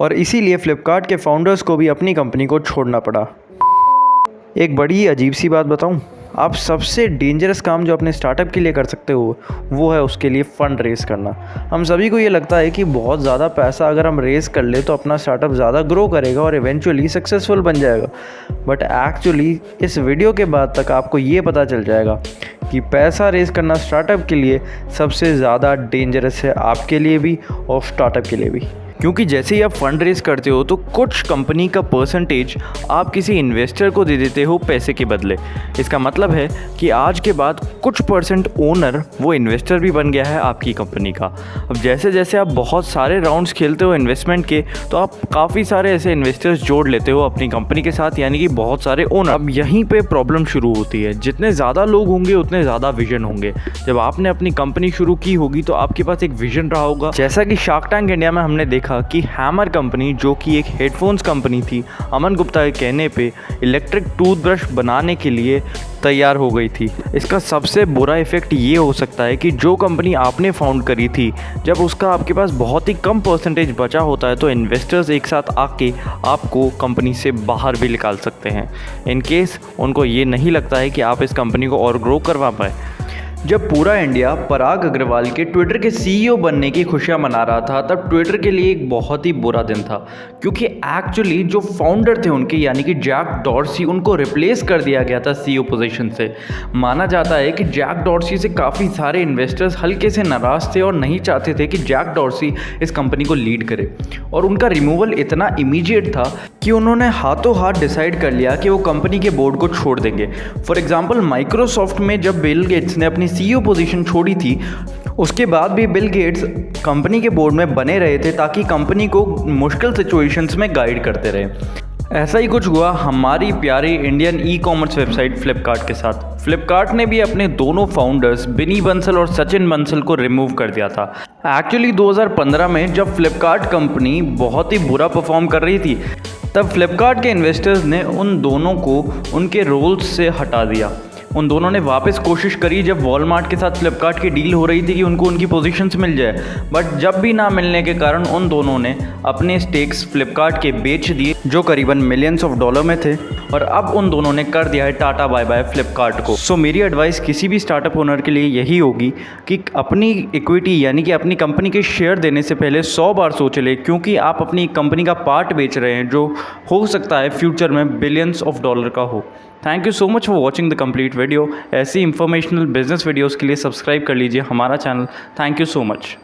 और इसीलिए फ्लिपकार्ट के फाउंडर्स को भी अपनी कंपनी को छोड़ना पड़ा। एक बड़ी अजीब सी बात बताऊं, आप सबसे डेंजरस काम जो अपने स्टार्टअप के लिए कर सकते हो वो है उसके लिए फ़ंड रेज़ करना। हम सभी को ये लगता है कि बहुत ज़्यादा पैसा अगर हम रेज़ कर ले तो अपना स्टार्टअप ज़्यादा ग्रो करेगा और इवेंचुअली सक्सेसफुल बन जाएगा। बट एक्चुअली इस वीडियो के बाद तक आपको ये पता चल जाएगा कि पैसा रेज़ करना स्टार्टअप के लिए सबसे ज़्यादा डेंजरस है, आपके लिए भी और स्टार्टअप के लिए भी। क्योंकि जैसे ही आप फंड रेज़ करते हो तो कुछ कंपनी का परसेंटेज आप किसी इन्वेस्टर को दे देते हो पैसे के बदले। इसका मतलब है कि आज के बाद कुछ परसेंट ओनर वो इन्वेस्टर भी बन गया है आपकी कंपनी का। अब जैसे जैसे आप बहुत सारे राउंड्स खेलते हो इन्वेस्टमेंट के तो आप काफ़ी सारे ऐसे इन्वेस्टर्स जोड़ लेते हो अपनी कंपनी के साथ, यानी कि बहुत सारे ओनर। अब यहीं पर प्रॉब्लम शुरू होती है। जितने ज़्यादा लोग होंगे उतने ज़्यादा विजन होंगे। जब आपने अपनी कंपनी शुरू की होगी तो आपके पास एक विजन रहा होगा। जैसा कि शार्क टैंक इंडिया में हमने देखा कि हैमर कंपनी, जो कि एक हेडफोन्स कंपनी थी, अमन गुप्ता के कहने पे इलेक्ट्रिक टूथब्रश बनाने के लिए तैयार हो गई थी। इसका सबसे बुरा इफेक्ट ये हो सकता है कि जो कंपनी आपने फाउंड करी थी, जब उसका आपके पास बहुत ही कम परसेंटेज बचा होता है तो इन्वेस्टर्स एक साथ आके आपको कंपनी से बाहर भी निकाल सकते हैं, इन केस उनको ये नहीं लगता है कि आप इस कंपनी को और ग्रो करवा पाए। जब पूरा इंडिया पराग अग्रवाल के ट्विटर के सीईओ बनने की खुशियां मना रहा था तब ट्विटर के लिए एक बहुत ही बुरा दिन था, क्योंकि एक्चुअली जो फाउंडर थे उनके, यानी कि जैक डॉर्सी, उनको रिप्लेस कर दिया गया था सीईओ पोजीशन से। माना जाता है कि जैक डॉर्सी से काफ़ी सारे इन्वेस्टर्स हल्के से नाराज़ थे और नहीं चाहते थे कि जैक डॉर्सी इस कंपनी को लीड करे, और उनका रिमूवल इतना इमीडिएट था कि उन्होंने हाथों हाथ डिसाइड कर लिया कि वो कंपनी के बोर्ड को छोड़ देंगे। फॉर एग्जाम्पल, माइक्रोसॉफ्ट में जब बिल गेट्स ने अपनी सीईओ पोजीशन छोड़ी थी, उसके बाद भी बिल गेट्स कंपनी के बोर्ड में बने रहे थे ताकि कंपनी को मुश्किल सिचुएशंस में गाइड करते रहे। ऐसा ही कुछ हुआ हमारी प्यारी Indian e commerce website Flipkart के साथ। फ्लिपकार्ट ने भी अपने दोनों फाउंडर्स बिनी बंसल और सचिन बंसल को रिमूव कर दिया था। एक्चुअली 2015 में जब फ्लिपकार्ट कंपनी बहुत ही बुरा परफॉर्म कर रही थी तब फ्लिपकार्ट के इन्वेस्टर्स ने उन दोनों को उनके रोल्स से हटा दिया। उन दोनों ने वापस कोशिश करी जब वॉलमार्ट के साथ फ्लिपकार्ट की डील हो रही थी कि उनको उनकी पोजीशंस मिल जाए, बट जब भी ना मिलने के कारण उन दोनों ने अपने स्टेक्स फ्लिपकार्ट के बेच दिए, जो करीबन मिलियंस ऑफ डॉलर में थे, और अब उन दोनों ने कर दिया है टाटा बाय बाय फ्लिपकार्ट को। सो मेरी एडवाइस किसी भी स्टार्टअप ओनर के लिए यही होगी कि अपनी इक्विटी यानी कि अपनी कंपनी के शेयर देने से पहले 100 बार सोच ले, क्योंकि आप अपनी कंपनी का पार्ट बेच रहे हैं जो हो सकता है फ्यूचर में बिलियंस ऑफ डॉलर का हो। Thank you so much for watching the complete video. ऐसी इंफॉर्मेशनल बिजनेस वीडियोज़ के लिए सब्सक्राइब कर लीजिए हमारा channel. Thank you so much.